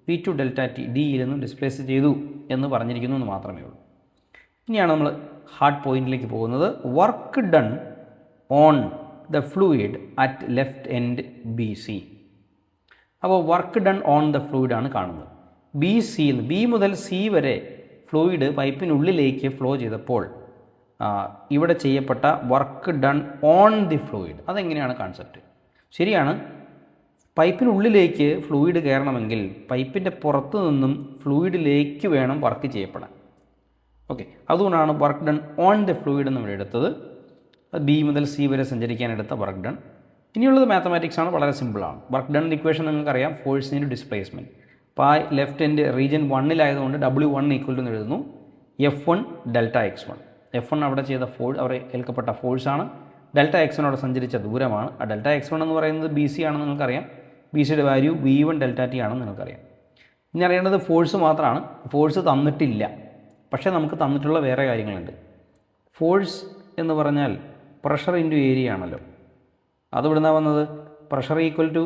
v2 ഡെൽറ്റ ടി ഡിയിൽ നിന്നും ഡിസ്പ്ലേസ് ചെയ്തു എന്ന് പറഞ്ഞിരിക്കുന്നു എന്ന് മാത്രമേ ഉള്ളൂ. ഇനിയാണ് നമ്മൾ ഹാർഡ് പോയിന്റിലേക്ക് പോകുന്നത്. Work done on the fluid at left end B C. അപ്പോൾ work done on the fluid ആണ് കാണുന്നത്. ബി മുതൽ സി വരെ ഫ്ലൂയിഡ് പൈപ്പിനുള്ളിലേക്ക് ഫ്ലോ ചെയ്തപ്പോൾ ഇവിടെ ചെയ്യപ്പെട്ട work done on the fluid, അതെങ്ങനെയാണ് കോൺസെപ്റ്റ്? ശരിയാണ്, പൈപ്പിനുള്ളിലേക്ക് ഫ്ലൂയിഡ് കയറണമെങ്കിൽ പൈപ്പിൻ്റെ പുറത്തു നിന്നും ഫ്ലൂയിഡിലേക്ക് വേണം വർക്ക് ചെയ്യപ്പെടാൻ. ഓക്കെ, അതുകൊണ്ടാണ് work done on the fluid നമ്മൾ എടുത്തത്. ബി മുതൽ സി വരെ സഞ്ചരിക്കാൻ എടുത്ത വർക്ക് ഡൺ. ഇനിയുള്ളത് മാത്തമാറ്റിക്സ് ആണ്, വളരെ സിമ്പിളാണ്. വർക്ക് ഡൺ ഇക്വേഷൻ നിങ്ങൾക്കറിയാം, ഫോഴ്സ് ഇൻറ്റു ഡിസ്പ്ലേസ്മെൻറ്റ്. അപ്പോൾ ആ ലെഫ്റ്റ് എൻഡ് റീജിയൻ 1-ലായതുകൊണ്ട് W1 ഈക്വൽ ടു എന്ന് എഴുതുന്നു F1 ഡെൽറ്റ x1. F1 അവിടെ ചെയ്ത അവിടെ ഏൽക്കപ്പെട്ട ഫോഴ്സാണ്. ഡെൽറ്റ x1 അവിടെ സഞ്ചരിച്ച ദൂരമാണ്. ആ ഡെൽറ്റ x1 എന്ന് പറയുന്നത് ബി സി ആണെന്ന് നിങ്ങൾക്കറിയാം. ബി സിയുടെ വാല്യൂ v1 ഡെൽറ്റ ടി ആണെന്ന് നിങ്ങൾക്കറിയാം. ഇനി അറിയേണ്ടത് ഫോഴ്സ് മാത്രമാണ്. ഫോഴ്സ് തന്നിട്ടില്ല, പക്ഷേ നമുക്ക് തന്നിട്ടുള്ള വേറെ കാര്യങ്ങളുണ്ട്. ഫോഴ്സ് എന്ന് പറഞ്ഞാൽ പ്രഷർ ഇൻറ്റു ഏരിയ ആണല്ലോ. അത് ഇവിടുന്നാണ് വന്നത്. Pressure equal to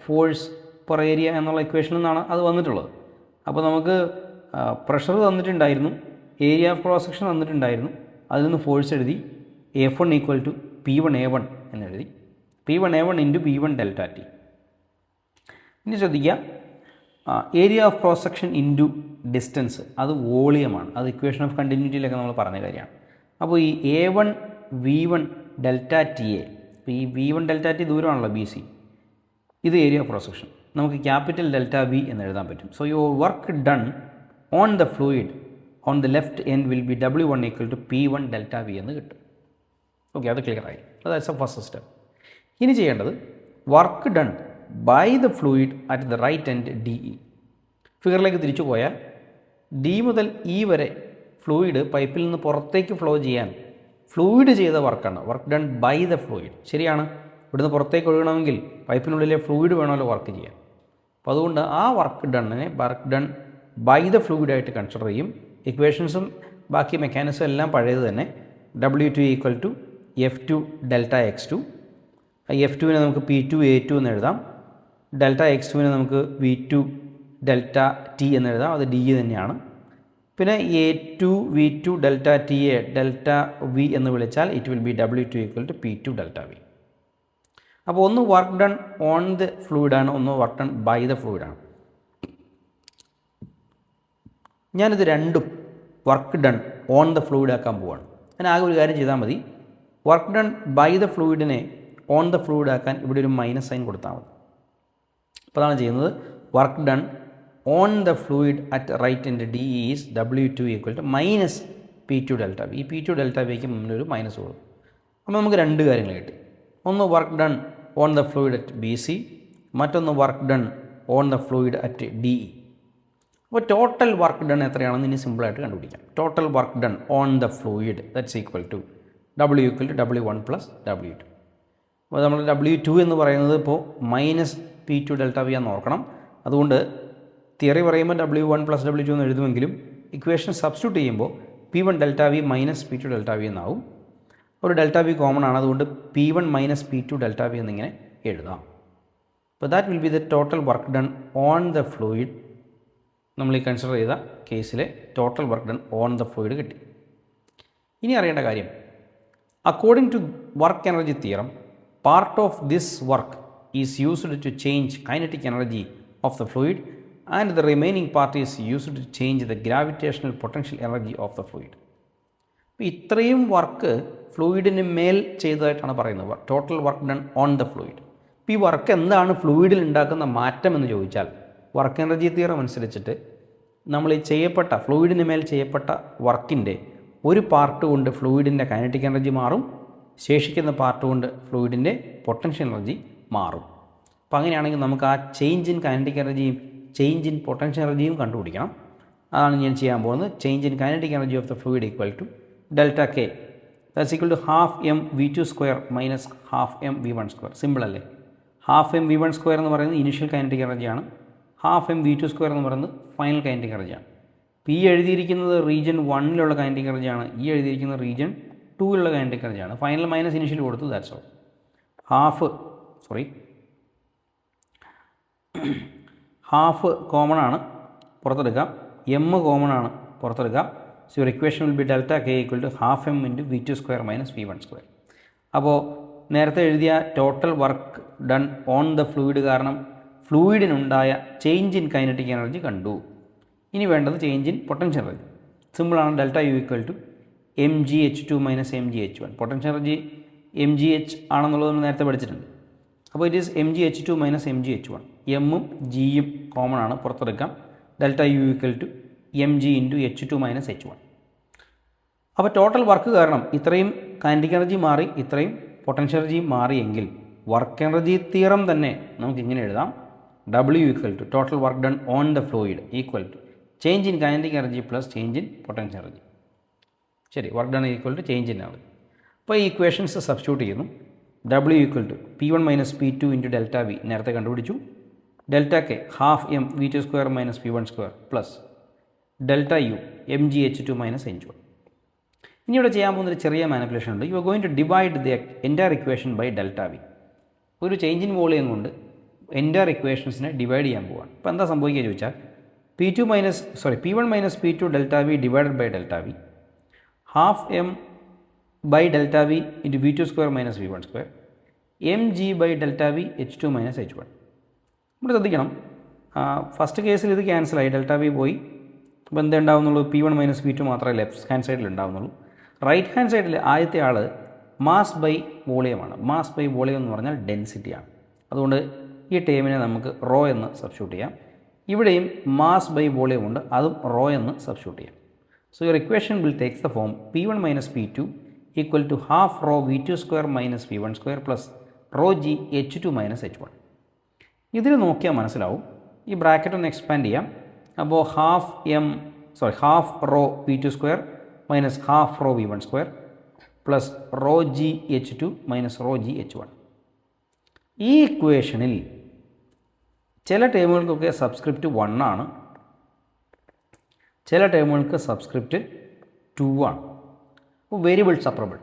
force per area എന്നുള്ള ഇക്വേഷനിൽ നിന്നാണ് അത് വന്നിട്ടുള്ളത്. അപ്പോൾ നമുക്ക് പ്രഷർ തന്നിട്ടുണ്ടായിരുന്നു, ഏരിയ ഓഫ് ക്രോസ് സെക്ഷൻ തന്നിട്ടുണ്ടായിരുന്നു. അതിൽ നിന്ന് ഫോഴ്സ് എഴുതി F1 ഈക്വൽ ടു P1A1 എന്നെഴുതി. P1A1 into V1 delta T. ഇനി ശ്രദ്ധിക്കുക, area of cross section into distance അത് വോളിയമാണ്. അത് ഇക്വേഷൻ ഓഫ് കണ്ടിന്യൂറ്റിയിലൊക്കെ നമ്മൾ പറഞ്ഞ കാര്യമാണ്. അപ്പോൾ ഈ A1 V1 delta T A, ഇപ്പോൾ ഈ V1 ഡെൽറ്റ ടി ദൂരമാണല്ലോ ബി സി, ഇത് ഏരിയ ഓഫ് ക്രോസ് സെക്ഷൻ. നമുക്ക് ക്യാപിറ്റൽ ഡെൽറ്റ വി എന്ന് എഴുതാൻ പറ്റും. So your work done on the fluid on the left end will be W1 equal to P1 delta V എന്ന് കിട്ടും. ഓക്കെ, അത് ക്ലിയർ ആയി. അതായത് ഫസ്റ്റ് സ്റ്റെപ്പ്. ഇനി ചെയ്യേണ്ടത് work done by the fluid at the right end D E. ഫിഗറിലേക്ക് തിരിച്ചു പോയാൽ ഡി മുതൽ ഇ വരെ ഫ്ലൂയിഡ് പൈപ്പിൽ നിന്ന് പുറത്തേക്ക് ഫ്ലോ ചെയ്യാൻ ഫ്ലൂയിഡ് ചെയ്ത വർക്കാണ് work done by the fluid. ശരിയാണ്, ഇവിടുന്ന് പുറത്തേക്ക് ഒഴുകണമെങ്കിൽ പൈപ്പിനുള്ളിലെ ഫ്ലൂയിഡ് വേണമല്ലോ വർക്ക് ചെയ്യാൻ. അപ്പോൾ അതുകൊണ്ട് ആ വർക്ക് ഡണ്ണിനെ വർക്ക് ഡൺ ബൈ ദ ഫ്ലൂയിഡായിട്ട് കൺസിഡർ ചെയ്യും. ഇക്വേഷൻസും ബാക്കി മെക്കാനിസം എല്ലാം പഴയത് തന്നെ. W2 equal to F2 delta x2. F2വിനെ നമുക്ക് P2A2 എന്ന് എഴുതാം. ഡെൽറ്റ x2വിനെ നമുക്ക് V2 ഡെൽറ്റ ടി എന്ന് എഴുതാം. അത് ഡി തന്നെയാണ്. പിന്നെ A2 V2 delta T A delta V എന്ന് വിളിച്ചാൽ it will be W2 equal to P2 delta V. അപ്പോൾ ഒന്ന് വർക്ക് ഡൺ ഓൺ ദ ഫ്ലൂയിഡാണ്, ഒന്ന് വർക്ക് ഡൺ ബൈ ദ ഫ്ലൂയിഡാണ്. ഞാനിത് രണ്ടും work done on the fluid ആക്കാൻ പോവാണ്. ഞാൻ ആകെ ഒരു കാര്യം ചെയ്താൽ മതി. വർക്ക് ഡൺ ബൈ ദ ഫ്ലൂയിഡിനെ ഓൺ ദ ഫ്ലൂയിഡ് ആക്കാൻ ഇവിടെ ഒരു മൈനസ് സൈൻ കൊടുത്താൽ മതി. അപ്പോൾ അതാണ് ചെയ്യുന്നത്. Work done on the fluid at right end D is W2 equal to minus P2 delta V. ഈ P2 ഡെൽറ്റ വിക്ക് മുന്നിലൊരു മൈനസ് കൊടുക്കും. അപ്പോൾ നമുക്ക് രണ്ട് കാര്യങ്ങൾ കിട്ടി. ഒന്ന് work done on the fluid at B C, മറ്റൊന്ന് work done on the fluid at D E. അപ്പോൾ ടോട്ടൽ വർക്ക് ഡൺ എത്രയാണെന്ന് ഇനി സിമ്പിളായിട്ട് കണ്ടുപിടിക്കാം. Total work done on the fluid that's equal to W equal to W1 plus W2. അപ്പോൾ നമ്മൾ W2 എന്ന് പറയുന്നത് ഇപ്പോൾ മൈനസ് P2 ഡെൽറ്റ വി ആണെന്ന് ഓർക്കണം. അതുകൊണ്ട് തിയറി പറയുമ്പോൾ W1 പ്ലസ് W2 എന്ന് എഴുതുമെങ്കിലും ഇക്വേഷൻ സബ്സ്റ്റിറ്റ്യൂട്ട് ചെയ്യുമ്പോൾ P1 delta V minus P2 delta V എന്നാവും. ഒരു ഡെൽറ്റ വി കോമൺ ആണ്, അതുകൊണ്ട് P1 minus P2 delta V എന്നിങ്ങനെ എഴുതാം. അപ്പോൾ that will be the total work done on the fluid. നമ്മൾ ഈ കൺസിഡർ ചെയ്ത കേസിലെ total work done on the fluid കിട്ടി. ഇനി അറിയേണ്ട കാര്യം, according to work energy theorem, part of this work is used to change kinetic energy of the fluid and the remaining part is used to change the gravitational potential energy of the fluid. അപ്പോൾ ഇത്രയും വർക്ക് ഫ്ലൂയിഡിന് മേൽ ചെയ്തതായിട്ടാണ് പറയുന്നത് total work done on the fluid. ഇപ്പോൾ ഈ വർക്ക് എന്താണ് ഫ്ലൂയിഡിൽ ഉണ്ടാക്കുന്ന മാറ്റം എന്ന് ചോദിച്ചാൽ, വർക്ക് എനർജി തിയറം അനുസരിച്ചിട്ട് നമ്മൾ ഈ ചെയ്യപ്പെട്ട ഫ്ലൂയിഡിന് മേൽ ചെയ്യപ്പെട്ട വർക്കിൻ്റെ ഒരു പാർട്ട് കൊണ്ട് ഫ്ലൂയിഡിൻ്റെ കൈനറ്റിക് എനർജി മാറും, ശേഷിക്കുന്ന പാർട്ട് കൊണ്ട് ഫ്ലൂയിഡിൻ്റെ പൊട്ടൻഷ്യൽ എനർജി മാറും. അപ്പോൾ അങ്ങനെയാണെങ്കിൽ നമുക്ക് ആ ചേഞ്ച് ഇൻ കൈനറ്റിക് എനർജിയും ചേഞ്ച് ഇൻ പൊട്ടൻഷ്യൽ എനർജിയും കണ്ടുപിടിക്കണം. അതാണ് ഞാൻ ചെയ്യാൻ പോകുന്നത്. Change in kinetic energy of the fluid equal to delta K that's equal to half M V2 square minus half M V1 square. Simple അല്ലേ? ഹാഫ് എം V1 സ്ക്വയർ എന്ന് പറയുന്നത് ഇനിഷ്യൽ കൈനറ്റിക് എനർജിയാണ്. Half M V two square എന്ന് പറയുന്നത് ഫൈനൽ കൈനറ്റിക് എനർജിയാണ്. പി എഴുതിയിരിക്കുന്നത് റീജിയൻ 1ലുള്ള കൈനറ്റിക് എനർജിയാണ്, ഈ എഴുതിയിരിക്കുന്നത് റീജിയൻ 2ലുള്ള കൈനറ്റിക് എനർജിയാണ്. ഫൈനൽ മൈനസ് ഇനിഷ്യൽ കൊടുത്തു, ദാറ്റ്സ് ഓൾ. ഹാഫ് കോമൺ ആണ്, പുറത്തെടുക്കാം. എം കോമൺ ആണ്, പുറത്തെടുക്കാം. So your equation will be delta K equal to half M into V two square minus V one square. അപ്പോൾ നേരത്തെ എഴുതിയ total work done on the fluid കാരണം ഫ്ലൂയിഡിനുണ്ടായ ചേഞ്ച് ഇൻ കൈനറ്റിക് എനർജി കണ്ടു. ഇനി വേണ്ടത് ചേഞ്ച് ഇൻ പൊട്ടൻഷ്യൽ എനർജി. സിമ്പിളാണ്. Delta U equal to M G H two minus M G H one. Potential energy M G H ആണെന്നുള്ളത് നമ്മൾ നേരത്തെ പഠിച്ചിട്ടുണ്ട്. അപ്പോൾ it is M G H two minus M G H one. എമ്മും ജിയും കോമൺ ആണ്, പുറത്തെടുക്കാം. Delta U equal to M G into H two minus H one. അപ്പോൾ ടോട്ടൽ വർക്ക് കാരണം ഇത്രയും കൈനറ്റിക് എനർജി മാറി, ഇത്രയും പൊട്ടൻഷ്യൽ എനർജി മാറിയെങ്കിൽ വർക്ക് എനർജി തിയറം തന്നെ നമുക്ക് ഇങ്ങനെ എഴുതാം. W equal to total work done on the fluid equal to change in kinetic energy plus change in potential energy. ശരി, work done equal to change in energy. അപ്പോൾ ഈ ഇക്വേഷൻസ് സബ്സ്റ്റിറ്റ്യൂട്ട് ചെയ്യുന്നു. W equal to P one minus P two into delta V നേരത്തെ കണ്ടുപിടിച്ചു. Delta K half M V two square minus V one square plus delta U M G H two minus H one. ഇനി ഇവിടെ ചെയ്യാൻ പോകുന്നൊരു ചെറിയ മാനിപ്പുലേഷൻ ഉണ്ട്. You are going to divide the entire equation by delta V. ഒരു ചേഞ്ച് ഇൻ വോളിയം കൊണ്ട് എൻറ്റയർ ഇക്വേഷൻസിനെ ഡിവൈഡ് ചെയ്യാൻ പോവാണ്. ഇപ്പോൾ എന്താ സംഭവിക്കുക ചോദിച്ചാൽ P one minus P two delta V divided by delta V half M by delta V into V two square minus V one square M G by delta V H two minus H one. ഇവിടെ ശ്രദ്ധിക്കണം, ഫസ്റ്റ് കേസിൽ ഇത് ക്യാൻസലായി, ഡെൽറ്റ വി പോയി. അപ്പോൾ എന്താ ഉണ്ടാവുന്നുള്ളൂ? P one minus P two മാത്രമേ ലെഫ്റ്റ് ഹാൻഡ് സൈഡിൽ ഉണ്ടാവുന്നുള്ളൂ. റൈറ്റ് ഹാൻഡ് സൈഡിൽ ആദ്യത്തെ ആൾ മാസ് ബൈ വോളിയമാണ്. മാസ് ബൈ വോളിയം എന്ന് പറഞ്ഞാൽ ഡെൻസിറ്റിയാണ്. അതുകൊണ്ട് ഈ ടേമിനെ നമുക്ക് റോ എന്ന് സബ്സ്റ്റിറ്റ്യൂട്ട് ചെയ്യാം. ഇവിടെയും മാസ് ബൈ വോളിയം ഉണ്ട്, അതും റോ എന്ന് സബ്സ്റ്റിറ്റ്യൂട്ട് ചെയ്യാം. So your equation will takes the form P one minus P two equal to half rho V two square minus V one square plus rho G H two minus H one. ഇതിൽ നോക്കിയാൽ മനസ്സിലാവും. ഈ ബ്രാക്കറ്റ് ഒന്ന് എക്സ്പാൻഡ് ചെയ്യാം. അപ്പോൾ half rho V two square minus half rho V one square plus rho G H two minus rho G H one. ഈ ഇക്വേഷനിൽ ചില ടേമുകൾക്കൊക്കെ സബ്സ്ക്രിപ്റ്റ് 1 ആണ്, ചില ടേമുകൾക്ക് സബ്സ്ക്രിപ്റ്റ് 2 ആണ്. അപ്പോൾ വേരിയബിൾ സെപ്പറബിൾ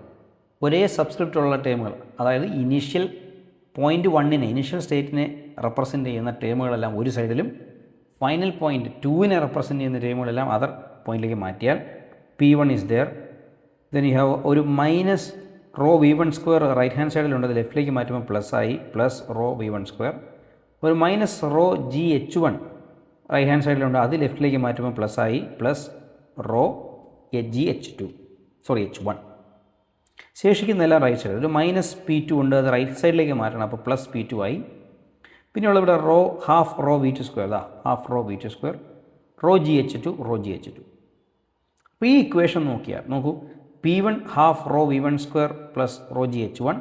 ഒരേ സബ്സ്ക്രിപ്റ്റ് ഉള്ള ടേമുകൾ, അതായത് ഇനീഷ്യൽ പോയിൻറ്റ് 1നെ ഇനീഷ്യൽ സ്റ്റേറ്റിനെ റെപ്രസെൻ്റ് ചെയ്യുന്ന ടേമുകളെല്ലാം ഒരു സൈഡിലും ഫൈനൽ പോയിൻറ്റ് 2നെ റെപ്രസെൻ്റ് ചെയ്യുന്ന ടേമുകളെല്ലാം അതർ പോയിൻറ്റിലേക്ക് മാറ്റിയാൽ P one is there. Then you have ഒരു minus rho V one square right hand സൈഡിലുണ്ട്, അത് ലെഫ്റ്റിലേക്ക് മാറ്റുമ്പോൾ പ്ലസ് ആയി, plus rho V one square. ഒരു minus rho G H one right hand സൈഡിലുണ്ട്, അത് ലെഫ്റ്റിലേക്ക് മാറ്റുമ്പോൾ പ്ലസ് ആയി, plus rho G H one. ശേഷിക്കുന്നെല്ലാം റൈറ്റ് സൈഡ്. ഒരു മൈനസ് പി ടു ഉണ്ട്, അത് റൈറ്റ് സൈഡിലേക്ക് മാറ്റണം, അപ്പോൾ പ്ലസ് പി ടു ആയി. പിന്നെയുള്ള ഇവിടെ half rho V two square, half rho V two square rho G H two. അപ്പോൾ ഈ ഇക്വേഷൻ നോക്കൂ, p one half rho V one square plus rho G H one,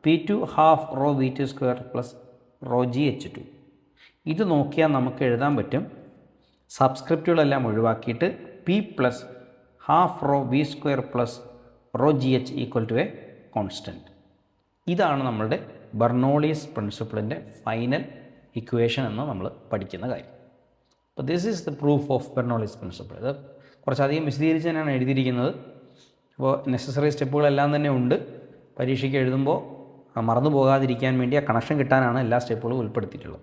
p two half rho V two square plus rho G H two. ഇത് നോക്കിയാൽ നമുക്ക് എഴുതാൻ പറ്റും, സബ്സ്ക്രിപ്റ്റുകളെല്ലാം ഒഴിവാക്കിയിട്ട് p plus half rho V square plus rho G H equal to a constant. ഇതാണ് നമ്മളുടെ ബെർണോളീസ് പ്രിൻസിപ്പിളിൻ്റെ ഫൈനൽ ഇക്വേഷൻ എന്ന് നമ്മൾ പഠിക്കുന്ന കാര്യം. അപ്പോൾ this is the proof of Bernoulli's principle. ഇത് കുറച്ചധികം വിശദീകരിച്ച് തന്നെയാണ് എഴുതിയിരിക്കുന്നത്. അപ്പോൾ നെസസറി സ്റ്റെപ്പുകളെല്ലാം തന്നെ ഉണ്ട്. പരീക്ഷയ്ക്ക് എഴുതുമ്പോൾ മറന്നു പോകാതിരിക്കാൻ വേണ്ടി ആ കണക്ഷൻ കിട്ടാനാണ് എല്ലാ സ്റ്റെപ്പുകളും ഉൾപ്പെടുത്തിയിട്ടുള്ളത്.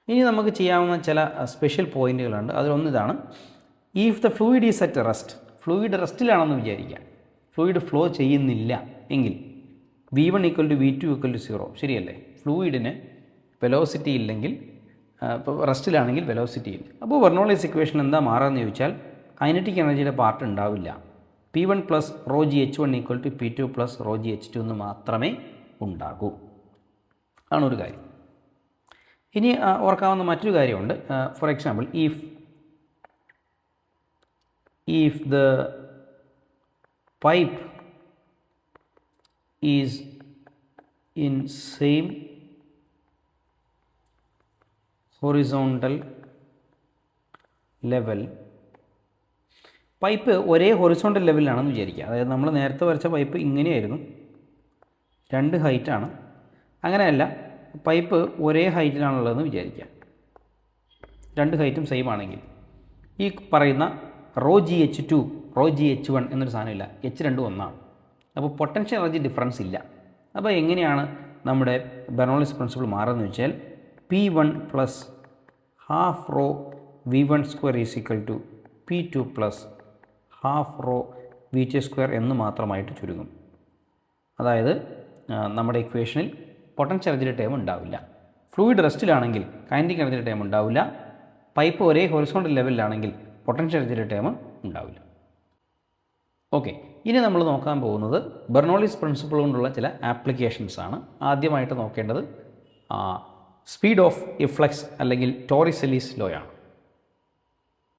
ഇനി നമുക്ക് ചെയ്യാവുന്ന ചില സ്പെഷ്യൽ പോയിൻറ്റുകളുണ്ട്. അതിലൊന്നിതാണ്, if the fluid is at rest. Fluid റെസ്റ്റിലാണെന്ന് വിചാരിക്കാം, ഫ്ലൂയിഡ് ഫ്ലോ ചെയ്യുന്നില്ല എങ്കിൽ V one equal to V two equal to 0. ശരിയല്ലേ? ഫ്ലൂയിഡിന് വെലോസിറ്റി ഇല്ലെങ്കിൽ, ഇപ്പോൾ റെസ്റ്റിലാണെങ്കിൽ വെലോസിറ്റി ഇല്ല. അപ്പോൾ ബെർണോളീസ് ഇക്വേഷൻ എന്താ മാറാമെന്ന് ചോദിച്ചാൽ കൈനറ്റിക് എനർജിയുടെ പാർട്ട് ഉണ്ടാവില്ല. P one plus rho G H one equal to p two plus rho G H two എന്ന് മാത്രമേ ഉണ്ടാകൂ. ആണൊരു കാര്യം. ഇനി ഓർക്കാവുന്ന മറ്റൊരു കാര്യമുണ്ട്. For example, if the pipe is in same horizontal level, pipe ഒരേ ഹൊറിസോണ്ടൽ ലെവലിലാണെന്ന് വിചാരിക്കുക. അതായത് നമ്മൾ നേരത്തെ വരച്ച പൈപ്പ് ഇങ്ങനെയായിരുന്നു, 2 ഹൈറ്റാണ്. അങ്ങനെയല്ല, പൈപ്പ് ഒരേ ഹൈറ്റിലാണുള്ളതെന്ന് വിചാരിക്കുക. രണ്ട് ഹൈറ്റും സെയിം ആണെങ്കിൽ ഈ പറയുന്ന raw G H to rho G H one എന്നൊരു സാധനമില്ല, എച്ച് രണ്ടും ഒന്നാണ്. അപ്പോൾ പൊട്ടൻഷ്യൽ എനർജി ഡിഫറൻസ് ഇല്ല. അപ്പോൾ എങ്ങനെയാണ് നമ്മുടെ ബെർണോളിസ് പ്രിൻസിപ്പിൾ മാറുന്നത് വെച്ചാൽ P1 plus half rho V1 square is equal to P2 plus half rho V2 square എന്ന് മാത്രമായിട്ട് ചുരുങ്ങും. അതായത് നമ്മുടെ ഇക്വേഷനിൽ പൊട്ടൻഷ്യൽ എനർജിയുടെ ടേം ഉണ്ടാവില്ല. ഫ്ലൂയിഡ് റെസ്റ്റിലാണെങ്കിൽ കൈനറ്റിക് എനർജിയുടെ ടേം ഉണ്ടാവില്ല. പൈപ്പ് ഒരേ ഹൊറിസോണ്ടൽ ലെവലിലാണെങ്കിൽ പൊട്ടൻഷ്യൽ എനർജിയുടെ ടേം ഉണ്ടാവില്ല. ഓക്കെ, ഇനി നമ്മൾ നോക്കാൻ പോകുന്നത് ബെർണോളിസ് പ്രിൻസിപ്പിൾ കൊണ്ടുള്ള ചില ആപ്ലിക്കേഷൻസ് ആണ്. ആദ്യമായിട്ട് നോക്കേണ്ടത് സ്പീഡ് ഓഫ് ഇഫ്ലക്സ് അല്ലെങ്കിൽ ടോറിസെല്ലീസ് ലോ ആണ്.